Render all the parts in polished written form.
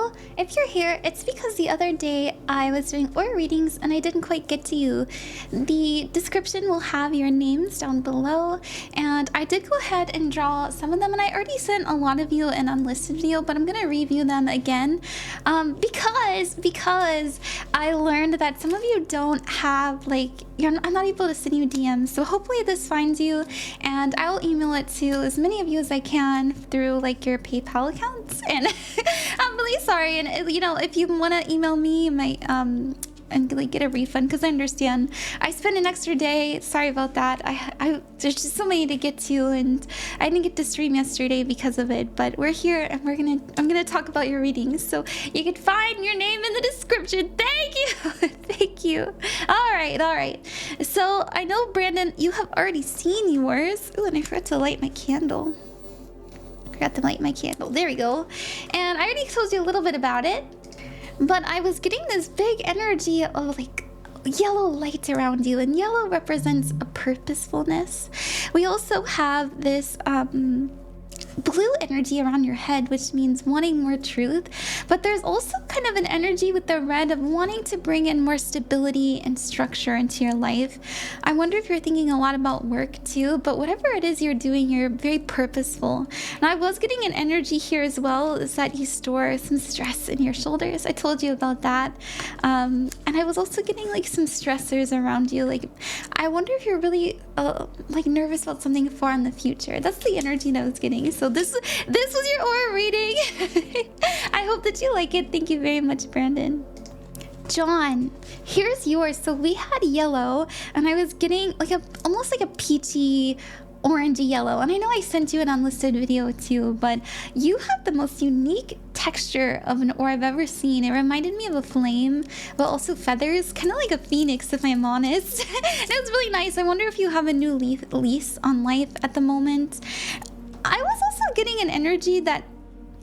Well, if you're here, it's because the other day I was doing aura readings and I didn't quite get to you. The description will have your names down below, and I did go ahead and draw some of them, and I already sent a lot of you an unlisted video, but I'm gonna review them again because I learned that some of you don't have, like, I'm not able to send you DMs, so hopefully this finds you, and I'll email it to as many of you as I can through like your PayPal accounts. And I'm really sorry, and you know, if you want to email me, you might and like get a refund, because I understand I spent an extra day. Sorry about that. I there's just so many to get to, and I didn't get to stream yesterday because of it, but we're here and I'm gonna talk about your readings, so you can find your name in the description. Thank you. Thank you. All right, so I know, Brandon, you have already seen yours. Ooh, and I forgot to light my candle. There we go. And I already told you a little bit about it, but I was getting this big energy of like yellow light around you, and yellow represents a purposefulness. We also have this blue energy around your head, which means wanting more truth, but there's also kind of an energy with the red of wanting to bring in more stability and structure into your life. I wonder if you're thinking a lot about work too, but whatever it is you're doing, you're very purposeful. And I was getting an energy here as well, is that you store some stress in your shoulders. I told you about that. And I was also getting like some stressors around you. Like, I wonder if you're really like nervous about something far in the future. That's the energy that I was getting. So this was your aura reading. I hope that you like it. Thank you very much, Brandon. John, here's yours. So we had yellow, and I was getting like almost like a peachy orangey yellow, and I know I sent you an unlisted video too, but you have the most unique texture of an aura I've ever seen. It reminded me of a flame, but also feathers, kind of like a phoenix, if I'm honest. It was really nice. I wonder if you have a new lease on life at the moment. I was also getting an energy that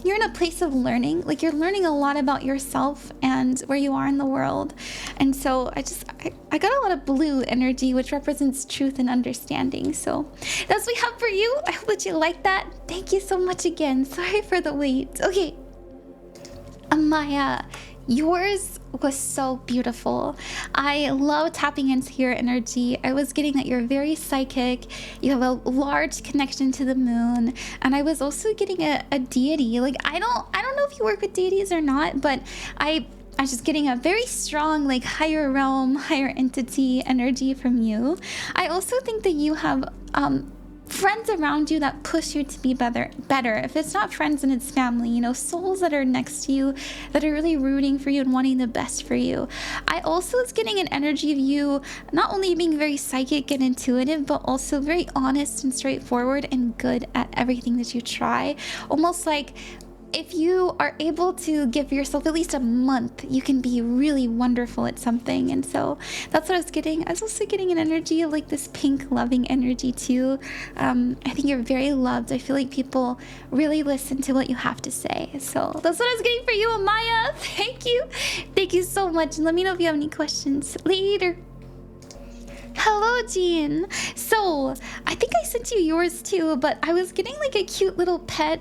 you're in a place of learning, like you're learning a lot about yourself and where you are in the world. And so I got a lot of blue energy, which represents truth and understanding. So that's what we have for you. I hope that you like that. Thank you so much again. Sorry for the wait. Okay, Amaya, yours was so beautiful. I love tapping into your energy. I was getting that you're very psychic. You have a large connection to the moon, and I was also getting a deity. Like, I don't know if you work with deities or not, but I was just getting a very strong, like, higher realm, higher entity energy from you. I also think that you have friends around you that push you to be better. If it's not friends, and it's family, you know, souls that are next to you that are really rooting for you and wanting the best for you. I also was getting an energy of you not only being very psychic and intuitive, but also very honest and straightforward and good at everything that you try. Almost like if you are able to give yourself at least a month, you can be really wonderful at something. And so that's what I was getting. I was also getting an energy of like this pink loving energy too. I think you're very loved. I feel like people really listen to what you have to say. So that's what I was getting for you, Amaya. Thank you. Thank you so much. And let me know if you have any questions later. Hello, Jean. So I think I sent you yours too, but I was getting like a cute little pet,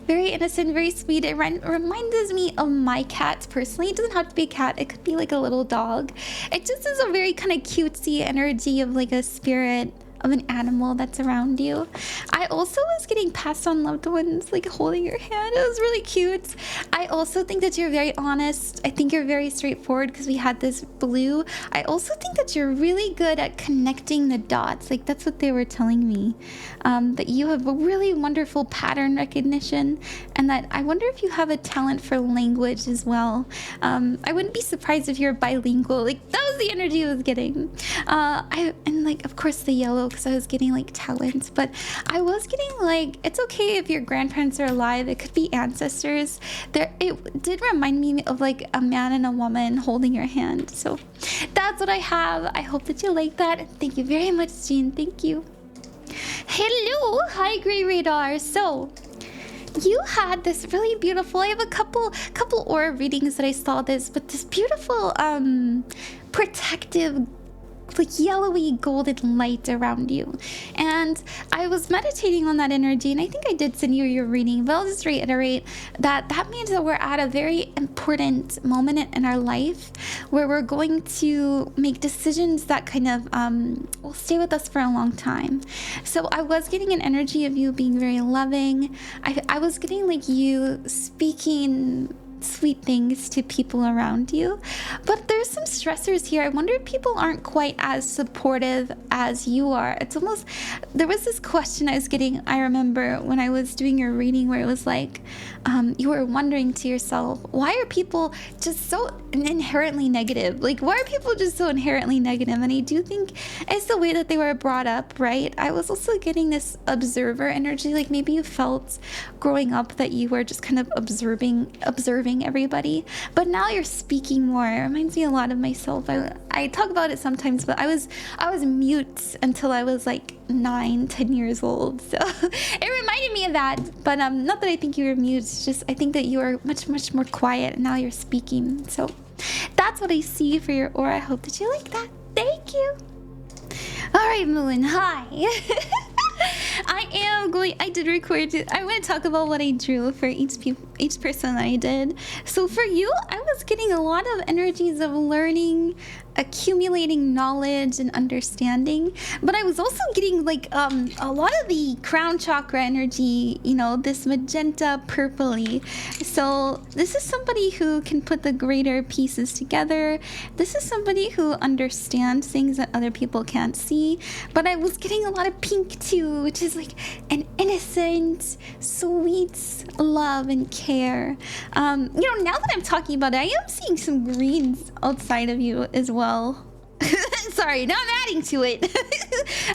very innocent, very sweet. It reminds me of my cat personally. It doesn't have to be a cat. It could be like a little dog. It just is a very kind of cutesy energy of like a spirit of an animal that's around you. I also was getting passed on loved ones, like holding your hand. It was really cute. I also think that you're very honest. I think you're very straightforward because we had this blue. I also think that you're really good at connecting the dots. Like, that's what they were telling me. That you have a really wonderful pattern recognition, and that I wonder if you have a talent for language as well. I wouldn't be surprised if you're bilingual. Like, that was the energy I was getting. And like, of course, the yellow, because I was getting like talent, but I was getting like, it's okay if your grandparents are alive. It could be ancestors. It did remind me of like a man and a woman holding your hand. So that's what I have. I hope that you like that. Thank you very much, Jean. Thank you. Hello. Hi, Grey Radar. So you had this really beautiful, I have a couple aura readings that I saw this, but this beautiful protective like yellowy golden light around you. And I was meditating on that energy, and I think I did send you your reading, but I'll just reiterate that that means that we're at a very important moment in our life where we're going to make decisions that kind of will stay with us for a long time. So I was getting an energy of you being very loving. I was getting like you speaking sweet things to people around you, but there's some stressors here. I wonder if people aren't quite as supportive as you are. It's almost, there was this question I was getting, I remember when I was doing your reading, where it was like you were wondering to yourself, why are people just so inherently negative? Like, why are people just so inherently negative? And I do think it's the way that they were brought up, right? I was also getting this observer energy, like maybe you felt growing up that you were just kind of observing everybody, but now you're speaking more. It reminds me a lot of myself. I talk about it sometimes, but I was mute until I was like 9-10 years old, so it reminded me of that. But not that I think you were mute, it's just I think that you are much more quiet, and now you're speaking. So that's what I see for your aura. I hope that you like that. Thank you. All right, Moon, hi. I did record it. I want to talk about what I drew for each person I did. So for you, I was getting a lot of energies of learning, accumulating knowledge and understanding, but I was also getting like a lot of the crown chakra energy, you know, this magenta purpley. So this is somebody who can put the greater pieces together. This is somebody who understands things that other people can't see. But I was getting a lot of pink too, which is like an innocent, sweet love and care. You know, now that I'm talking about it, I am seeing some greens outside of you as well. Sorry, now I'm adding to it.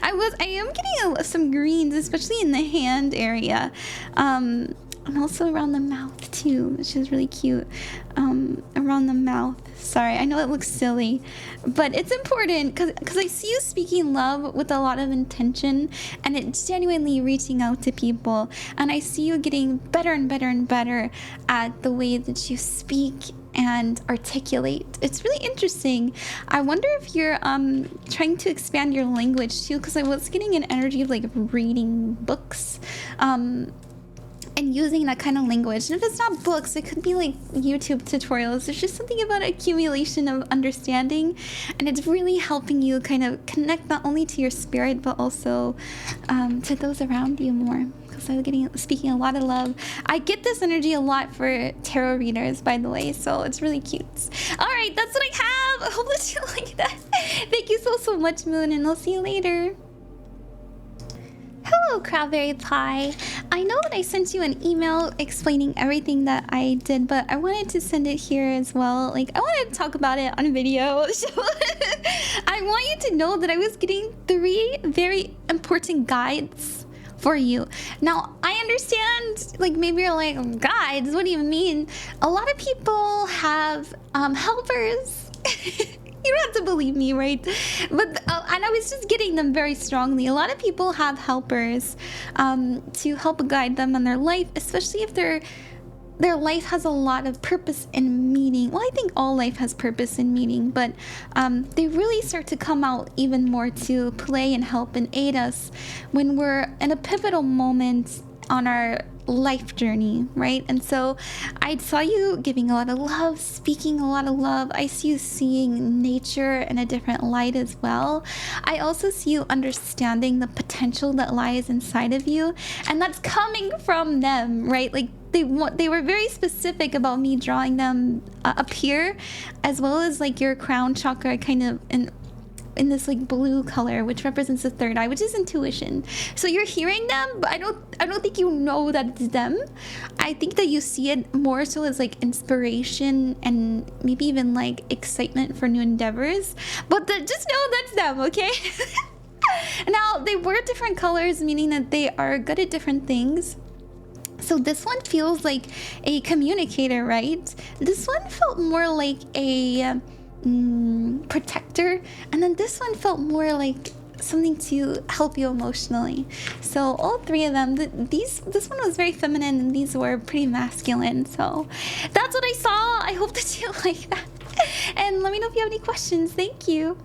I am getting some greens, especially in the hand area, and also around the mouth too, which is really cute. Around the mouth. Sorry, I know it looks silly, but it's important because I see you speaking love with a lot of intention, and it's genuinely reaching out to people. And I see you getting better and better and better at the way that you speak and articulate. It's really interesting. I wonder if you're trying to expand your language too, because I was getting an energy of like reading books and using that kind of language. And if it's not books, it could be like YouTube tutorials. There's just something about accumulation of understanding, and it's really helping you kind of connect not only to your spirit but also to those around you more. Because I was speaking a lot of love. I get this energy a lot for tarot readers, by the way, so it's really cute. All right, that's what I have. I hope that you like that. Thank you so much, Moon, and I'll see you later. Hello, Crowberrypie. I know that I sent you an email explaining everything that I did, but I wanted to send it here as well. Like, I wanted to talk about it on video. So I want you to know that I was getting 3 very important guides for you. Now, I understand, like, maybe you're like, guides? What do you mean? A lot of people have helpers. You don't have to believe me, right? But and I was just getting them very strongly. A lot of people have helpers to help guide them in their life, especially if their life has a lot of purpose and meaning. Well, I think all life has purpose and meaning, but they really start to come out even more to play and help and aid us when we're in a pivotal moment on our life journey, right? And so I saw you giving a lot of love, speaking a lot of love. I see you seeing nature in a different light as well. I also see you understanding the potential that lies inside of you, and that's coming from them, right? Like they were very specific about me drawing them up here, as well as like your crown chakra kind of in this like blue color, which represents the third eye, which is intuition. So you're hearing them, but I don't think you know that it's them. I think that you see it more so as like inspiration and maybe even like excitement for new endeavors. But just know that's them, okay? Now, they were different colors, meaning that they are good at different things. So this one feels like a communicator, right? This one felt more like a protector, and then this one felt more like something to help you emotionally. So all 3 of them, this one was very feminine and these were pretty masculine. So that's what I saw. I hope that you like that, and let me know if you have any questions. Thank you.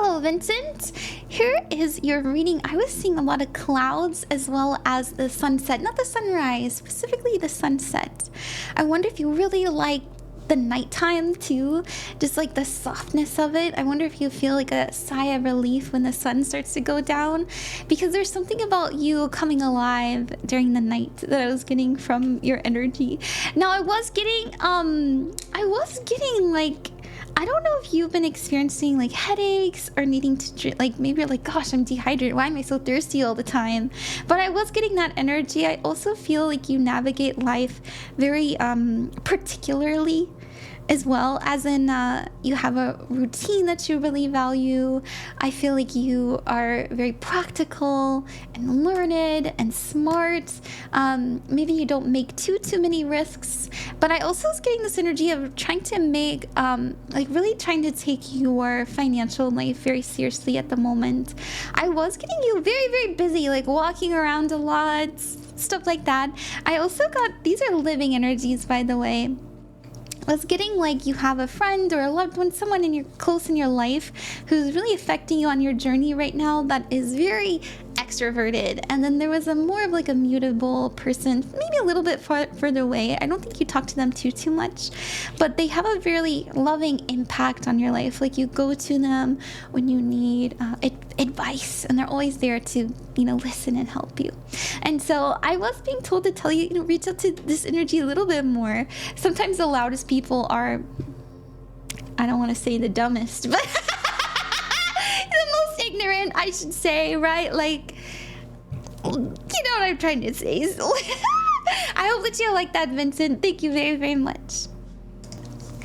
Hello, Vincent. Here is your reading. I was seeing a lot of clouds as well as the sunset, not the sunrise, specifically the sunset. I wonder if you really like the nighttime too, just like the softness of it. I wonder if you feel like a sigh of relief when the sun starts to go down, because there's something about you coming alive during the night that I was getting from your energy. Now I was getting like, I don't know if you've been experiencing like headaches or needing to drink, like maybe you're like, gosh, I'm dehydrated. Why am I so thirsty all the time? But I was getting that energy. I also feel like you navigate life very particularly, as well as in you have a routine that you really value. I feel like you are very practical and learned and smart. Maybe you don't make too many risks, but I also was getting this energy of trying to make like really trying to take your financial life very seriously at the moment. I was getting you very busy, like walking around a lot, stuff like that. I also got, these are living energies, by the way. I was getting like you have a friend or a loved one, someone in your close in your life who's really affecting you on your journey right now that is very extroverted, and then there was a more of like a mutable person, maybe a little bit further away. I don't think you talk to them too much, but they have a really loving impact on your life. Like you go to them when you need advice, and they're always there to, you know, listen and help you. And so I was being told to tell you, you know, reach out to this energy a little bit more. Sometimes the loudest people are, I don't want to say the dumbest, but the most ignorant, I should say, right? Like, you know what I'm trying to say. So I hope that you like that, Vincent. Thank you very much.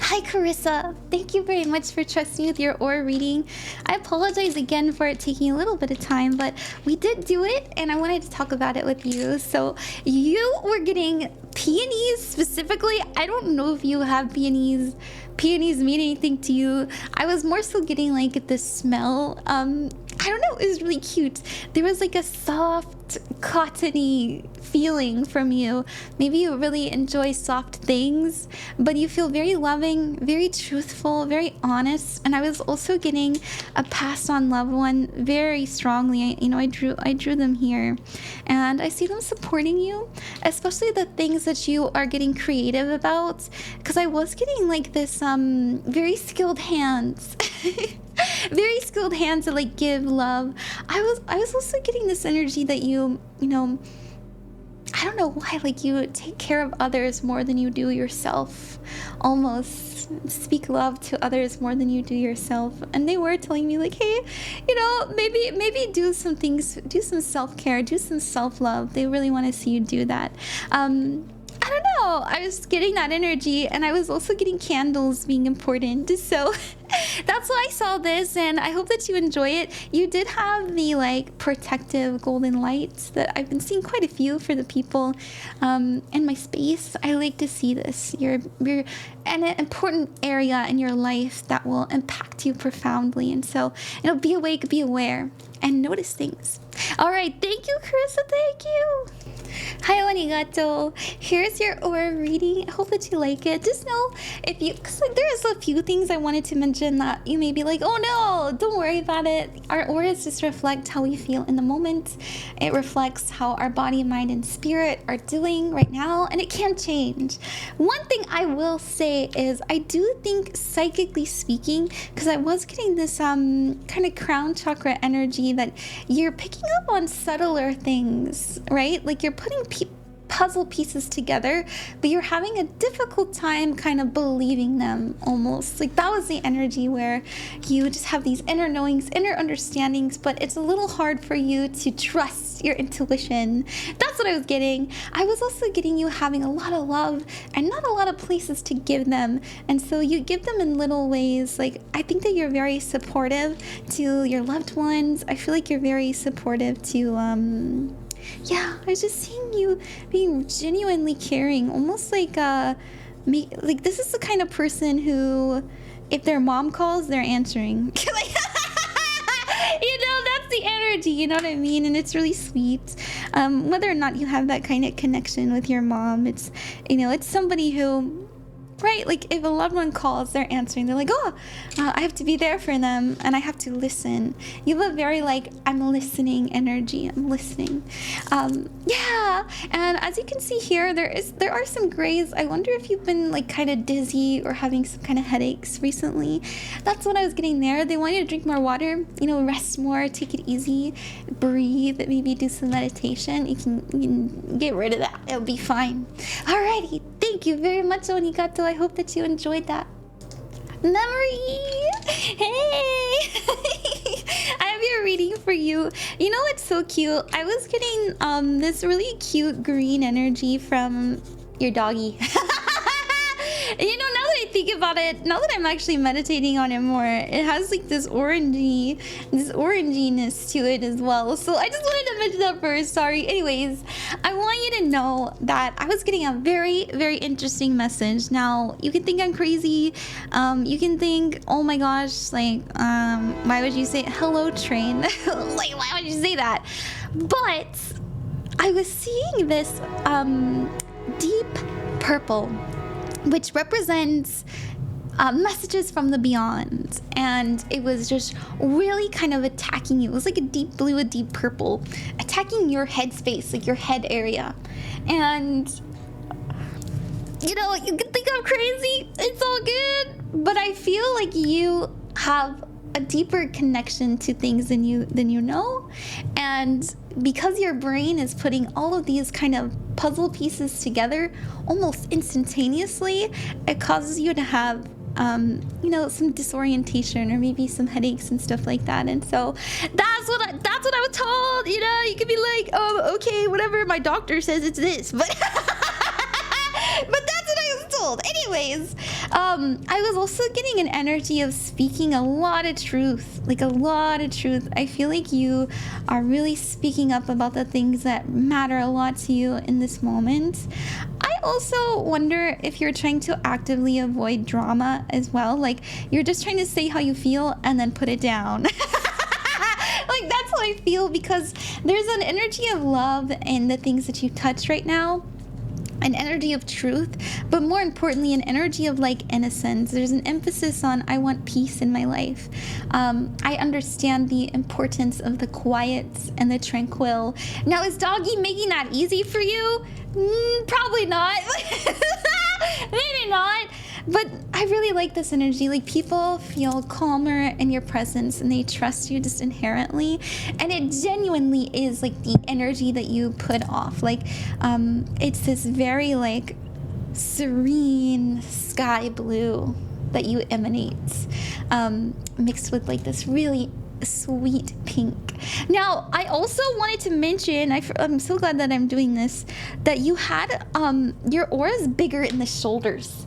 Hi, Carissa. Thank you very much for trusting me with your aura reading. I apologize again for it taking a little bit of time, but we did do it, and I wanted to talk about it with you. So you were getting peonies specifically. I don't know if you have peonies. Peonies mean anything to you. I was more so getting like the smell. I don't know, it was really cute. There was like a soft, cottony feeling from you. Maybe you really enjoy soft things, but you feel very loving, very truthful, very honest. And I was also getting a passed on loved one very strongly. You know, I drew them here, and I see them supporting you, especially the things that you are getting creative about, because I was getting like this very skilled hands. Very skilled hands to like give love. I was also getting this energy that you know, I don't know why, like you take care of others more than you do yourself. Almost speak love to others more than you do yourself. And they were telling me like, hey, you know, maybe do some things, do some self-care, do some self-love. They really want to see you do that. I don't know, I was getting that energy, and I was also getting candles being important. So that's why I saw this, and I hope that you enjoy it. You did have the like protective golden lights that I've been seeing quite a few for the people in my space. I like to see this. You're an important area in your life that will impact you profoundly, and so, you know, be awake, be aware, and notice things. All right, thank you, Carissa. Thank you. Hi, Onigato. Here's your aura reading. I hope that you like it. Just know if you, because like there's a few things I wanted to mention that you may be like, oh no, don't worry about it. Our auras just reflect how we feel in the moment. It reflects how our body, mind, and spirit are doing right now, and it can change. One thing I will say is I do think, psychically speaking, because I was getting this kind of crown chakra energy, that you're picking up on subtler things, right? Like you're putting puzzle pieces together, but you're having a difficult time kind of believing them, almost. Like that was the energy where you just have these inner knowings, inner understandings, but it's a little hard for you to trust your intuition. That's what I was getting. I was also getting you having a lot of love and not a lot of places to give them, and so you give them in little ways. Like I think that you're very supportive to your loved ones. I feel like you're very supportive to yeah, I was just seeing you being genuinely caring, almost like like this is the kind of person who, if their mom calls, they're answering. Like, you know, that's the energy, you know what I mean? And it's really sweet. Whether or not you have that kind of connection with your mom, it's, you know, it's somebody who right? Like if a loved one calls, they're answering. They're like, oh, I have to be there for them and I have to listen. You have a very like, I'm listening energy. I'm listening. Yeah. And as you can see here, there are some grays. I wonder if you've been like kind of dizzy or having some kind of headaches recently. That's what I was getting there. They want you to drink more water, you know, rest more, take it easy, breathe, maybe do some meditation. You can get rid of that. It'll be fine. Alrighty. Thank you very much, Onigato. I hope that you enjoyed that. Memori! Hey! I have your reading for you. You know what's so cute? I was getting this really cute green energy from your doggy. You know, now that I think about it, now that I'm actually meditating on it more, it has like this oranginess to it as well. So I just wanted to mention that first. Sorry. Anyways, I want you to know that I was getting a very, very interesting message. Now, you can think I'm crazy. You can think, oh my gosh, like, why would you say hello train? Like, why would you say that? But I was seeing this deep purple, which represents messages from the beyond, and it was just really kind of attacking you. It was like a deep blue, a deep purple, attacking your head space, like your head area. And you know, you can think I'm crazy, it's all good, but I feel like you have a deeper connection to things than you know. And because your brain is putting all of these kind of puzzle pieces together almost instantaneously, it causes you to have you know, some disorientation or maybe some headaches and stuff like that. And so that's what I was told. You know, you could be like, oh, okay, whatever, my doctor says it's this, but but that's what I was told. Anyways, I was also getting an energy of speaking a lot of truth, like a lot of truth. I feel like you are really speaking up about the things that matter a lot to you in this moment. I also wonder if you're trying to actively avoid drama as well. Like you're just trying to say how you feel and then put it down. Like that's how I feel, because there's an energy of love in the things that you touch right now. An energy of truth, but more importantly, an energy of like innocence. There's an emphasis on I want peace in my life. I understand the importance of the quiet and the tranquil. Now, is doggy making that easy for you? Probably not. Maybe not. But I really like this energy. Like people feel calmer in your presence and they trust you just inherently. And it genuinely is like the energy that you put off. Like it's this very like serene sky blue that you emanate, mixed with like this really sweet pink. Now, I also wanted to mention, I'm so glad that I'm doing this, that you had your aura is bigger in the shoulders.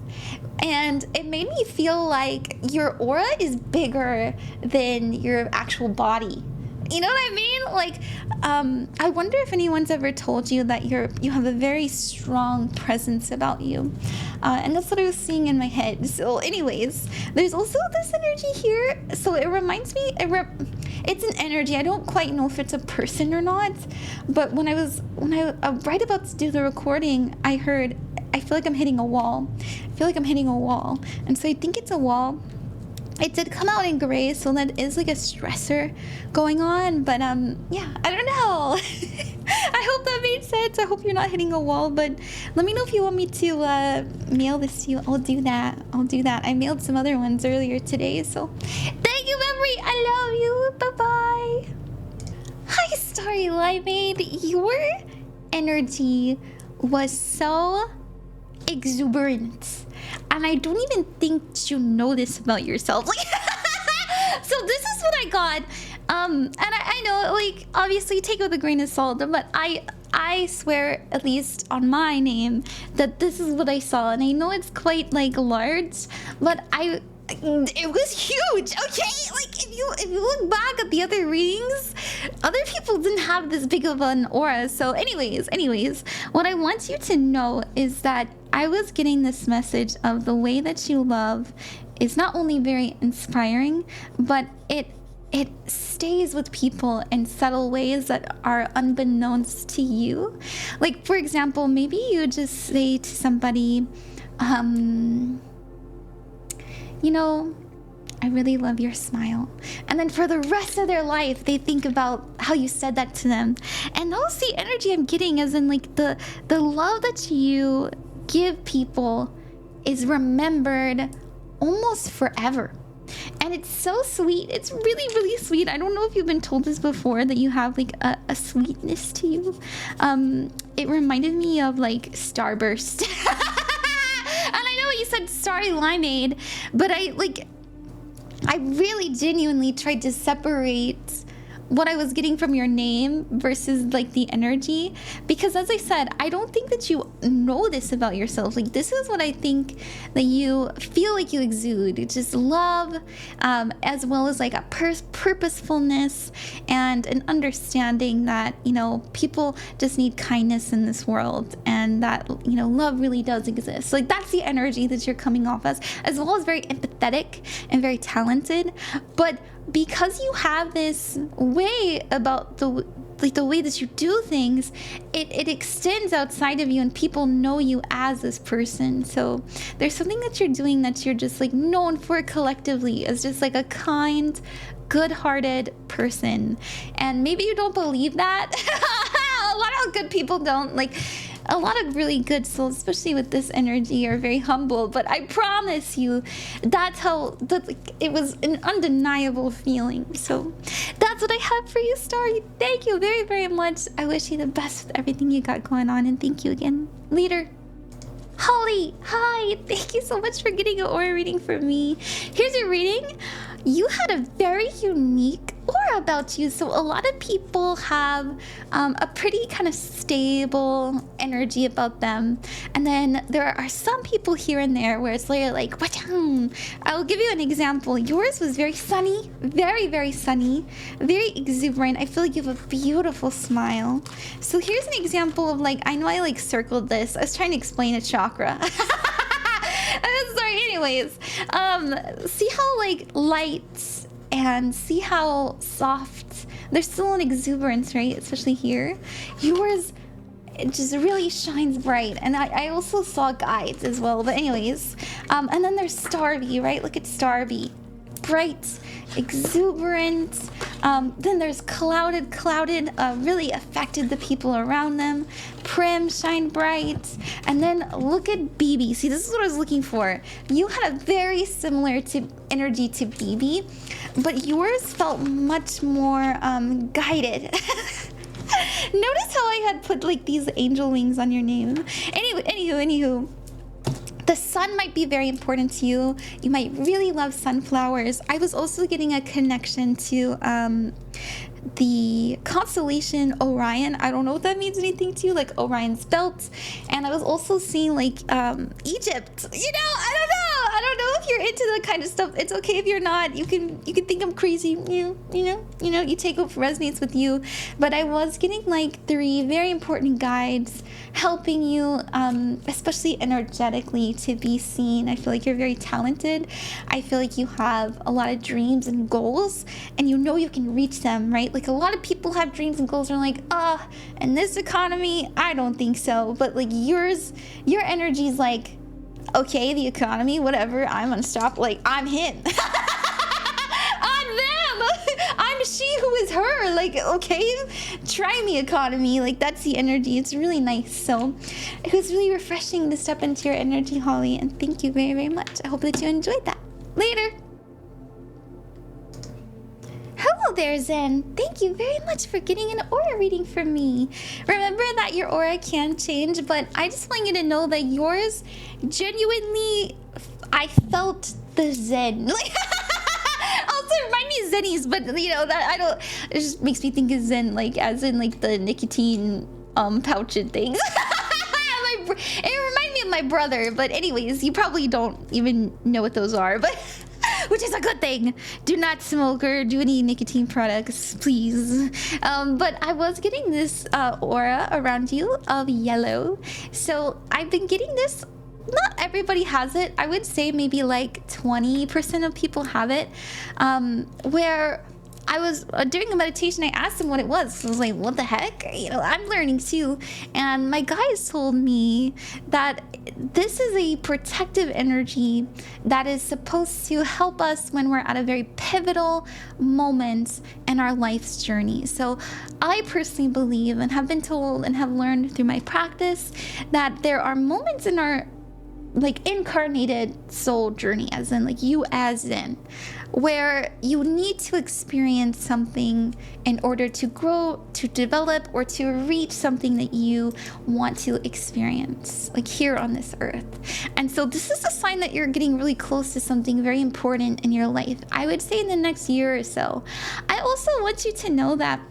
And it made me feel like your aura is bigger than your actual body. You know what I mean? Like, I wonder if anyone's ever told you that you have a very strong presence about you. And that's what I was seeing in my head. So anyways, there's also this energy here. So it reminds me, it's an energy. I don't quite know if it's a person or not. But when I was right about to do the recording, I feel like I'm hitting a wall. And so I think it's a wall. It did come out in gray, so that is like a stressor going on. But yeah, I don't know. I hope that made sense. I hope you're not hitting a wall. But let me know if you want me to mail this to you. I'll do that. I mailed some other ones earlier today. So thank you, Memori. I love you. Bye-bye. Hi, StarryLimeade. Your energy was so exuberant. And I don't even think you know this about yourself. Like, so this is what I got. And I know, like, obviously take it with a grain of salt, but I swear, at least on my name, that this is what I saw. And I know it's quite, like, large, but it was huge, okay? Like, if you look back at the other readings, other people didn't have this big of an aura. So anyways, what I want you to know is that I was getting this message of the way that you love is not only very inspiring, but it stays with people in subtle ways that are unbeknownst to you. Like, for example, maybe you just say to somebody, You know, I really love your smile. And then for the rest of their life, they think about how you said that to them. And that's the energy I'm getting, as in like the love that you give people is remembered almost forever. And it's so sweet. It's really, really sweet. I don't know if you've been told this before, that you have like a sweetness to you. It reminded me of like Starburst. And I know you said StarryLimeade, but I really genuinely tried to separate what I was getting from your name versus like the energy, because as I said, I don't think that you know this about yourself. Like, this is what I think that you feel like you exude. It's just love, as well as like a purposefulness and an understanding that, you know, people just need kindness in this world, and that, you know, love really does exist. Like, that's the energy that you're coming off as well as very empathetic and very talented. But because you have this way about the way that you do things, it extends outside of you, and people know you as this person. So there's something that you're doing that you're just like known for collectively as just like a kind, good-hearted person. And maybe you don't believe that. A lot of good people don't. Like, a lot of really good souls, especially with this energy, are very humble. But I promise you, that's how it was an undeniable feeling. So that's what I have for you, Starry. Thank you very, very much. I wish you the best with everything you got going on, and thank you again, leader. Holly, hi. Thank you so much for getting an aura reading from me. Here's your reading. You had a very unique aura about you. So a lot of people have a pretty kind of stable energy about them. And then there are some people here and there where it's like, wachang. I'll give you an example. Yours was very sunny, very, very sunny, very exuberant. I feel like you have a beautiful smile. So here's an example of like, I know I like circled this. I was trying to explain a chakra. Sorry, anyways. See how like light, and see how soft. There's still an exuberance, right? Especially here. Yours, it just really shines bright. And I also saw guides as well. But anyways, and then there's Starby, right? Look at Starby. Bright, exuberant. Then there's clouded, really affected the people around them. Prim, shine bright. And then look at BB. See, this is what I was looking for. You had a very similar energy to BB, but yours felt much more guided. Notice how I had put like these angel wings on your name. Anywho. The sun might be very important to you. You might really love sunflowers. I was also getting a connection to the constellation Orion. I don't know if that means anything to you, like Orion's belt. And I was also seeing like Egypt. You know, I don't know if you're into that kind of stuff. It's okay if you're not. You can think I'm crazy. You take what resonates with you. But I was getting like 3 very important guides helping you, especially energetically, to be seen. I feel like you're very talented. I feel like you have a lot of dreams and goals, and you know you can reach them, right? Like, a lot of people have dreams and goals and are like, in this economy, I don't think so. But like your energy is like, okay, the economy, whatever, I'm unstoppable. Like, I'm him. I'm them. I'm she who is her. Like, okay, try me, economy. Like, that's the energy. It's really nice. So it was really refreshing to step into your energy, Holly, and thank you very, very much. I hope that you enjoyed that. Later. Hello there, Zen. Thank you very much for getting an aura reading from me. Remember that your aura can change, but I just want you to know that yours, genuinely, I felt the Zen. Like, also remind me of Zennies, but you know, that I don't, it just makes me think of Zen, like, as in like the nicotine pouch and things. It reminded me of my brother, but anyways, you probably don't even know what those are, but which is a good thing. Do not smoke or do any nicotine products, please. But I was getting this aura around you of yellow. So I've been getting this. Not everybody has it. I would say maybe like 20% of people have it. Where I was during a meditation, I asked him what it was. I was like, what the heck? You know, I'm learning too. And my guides told me that this is a protective energy that is supposed to help us when we're at a very pivotal moment in our life's journey. So I personally believe and have been told and have learned through my practice that there are moments in our like incarnated soul journey, as in like you as in, where you need to experience something in order to grow, to develop, or to reach something that you want to experience, like here on this earth. And so this is a sign that you're getting really close to something very important in your life. I would say in the next year or so. I also want you to know that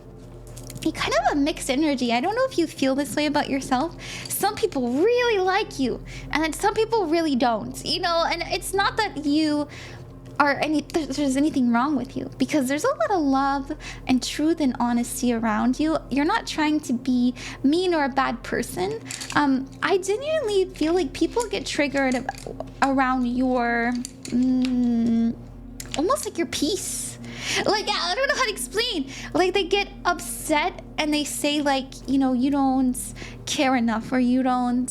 you're kind of a mixed energy. I don't know if you feel this way about yourself. Some people really like you, and then some people really don't, you know. And it's not that you are there's anything wrong with you, because there's a lot of love and truth and honesty around you. You're not trying to be mean or a bad person. I genuinely feel like people get triggered around your almost like your peace. Like, I don't know how to explain. Like, they get upset and they say, like, you know, you don't care enough, or you don't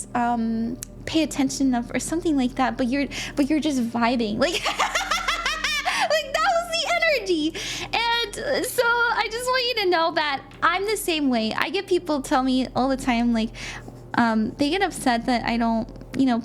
pay attention enough, or something like that. But you're just vibing. Like, like that was the energy. And so I just want you to know that I'm the same way. I get people tell me all the time, like, they get upset that I don't, you know,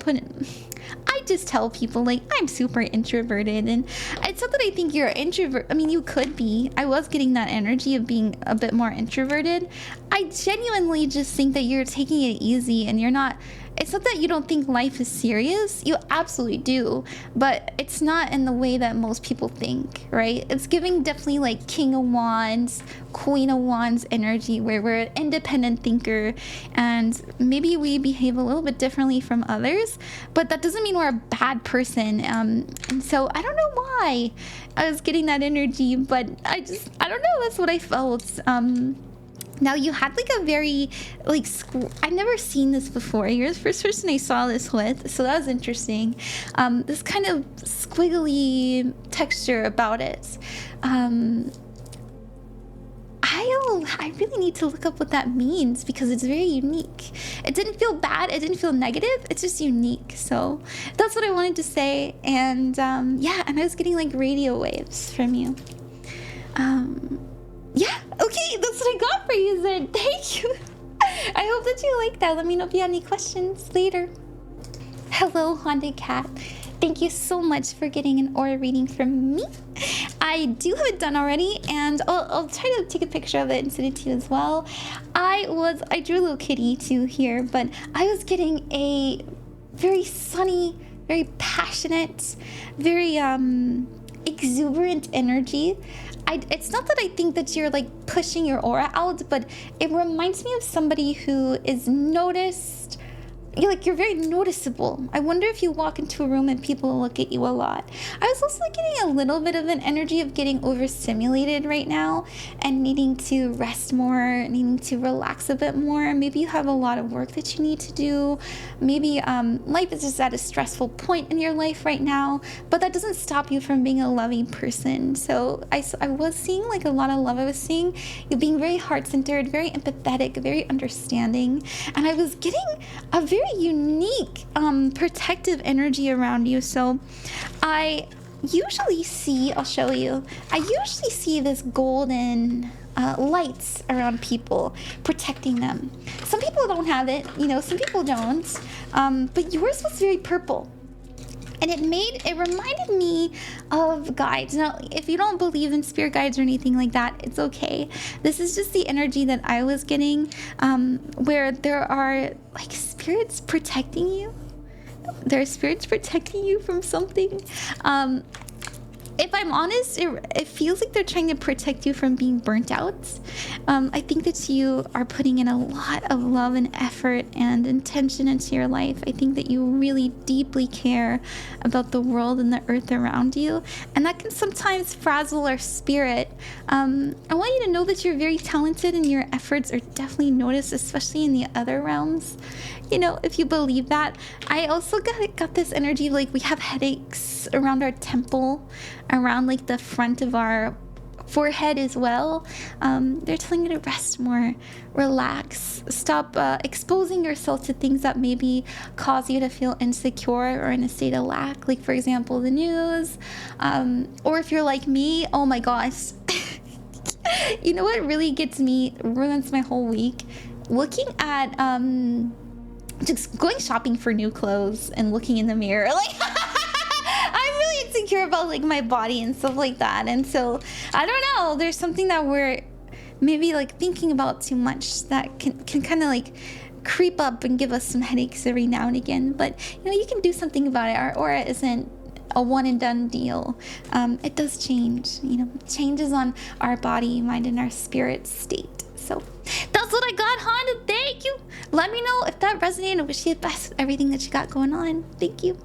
I just tell people, like, I'm super introverted, and it's not that I think you're an introvert. I mean, you could be. I was getting that energy of being a bit more introverted. I genuinely just think that you're taking it easy, and you're not. It's not that you don't think life is serious. You absolutely do, but it's not in the way that most people think, right? It's giving definitely like King of Wands, Queen of Wands energy, where we're an independent thinker, and maybe we behave a little bit differently from others, but that doesn't mean we're a bad person. And so I don't know why I was getting that energy, but I don't know. That's what I felt. Now, you had like a very, like, I've never seen this before. You're the first person I saw this with, so that was interesting. This kind of squiggly texture about it. I really need to look up what that means, because it's very unique. It didn't feel bad. It didn't feel negative. It's just unique. So that's what I wanted to say. And yeah, and I was getting like radio waves from you. Yeah, okay, that's what I got for you then. Thank you. I hope that you like that. Let me know if you have any questions later. Hello, Haunted Cat. Thank you so much for getting an aura reading from me. I do have it done already, and I'll try to take a picture of it and send it to you as well. I drew a little kitty too here, but I was getting a very sunny, very passionate, very exuberant energy. It's not that I think that you're like pushing your aura out, but it reminds me of somebody who is noticed. You're very noticeable. I wonder if you walk into a room and people look at you a lot. I was also getting a little bit of an energy of getting overstimulated right now and needing to rest more, needing to relax a bit more. Maybe you have a lot of work that you need to do. Maybe life is just at a stressful point in your life right now, but that doesn't stop you from being a loving person. So I was seeing like a lot of love. I was seeing you being very heart-centered, very empathetic, very understanding, and I was getting a very unique protective energy around you. So I usually see, I'll show you, I usually see this golden lights around people, protecting them. Some people don't have it, you know, some people don't, but yours was very purple. And it reminded me of guides. Now, if you don't believe in spirit guides or anything like that, it's okay. This is just the energy that I was getting, where there are like spirits protecting you. There are spirits protecting you from something. If I'm honest, it feels like they're trying to protect you from being burnt out. I think that you are putting in a lot of love and effort and intention into your life. I think that you really deeply care about the world and the earth around you, and that can sometimes frazzle our spirit. I want you to know that you're very talented and your efforts are definitely noticed, especially in the other realms. You know, if you believe that. I also got this energy of like we have headaches around our temple, around like the front of our forehead as well. They're telling you to rest more, relax, stop exposing yourself to things that maybe cause you to feel insecure or in a state of lack, like for example the news, or if you're like me, oh my gosh. You know what really ruins my whole week? Looking at just going shopping for new clothes and looking in the mirror, like I'm really insecure about like my body and stuff like that. And so I don't know, there's something that we're maybe like thinking about too much that can kind of like creep up and give us some headaches every now and again. But you know, you can do something about it. Our aura isn't a one and done deal. It does change, you know, changes on our body, mind, and our spirit state. So that's what I got, Honda. Thank you. Let me know if that resonated. I wish you the best with everything that you got going on. Thank you.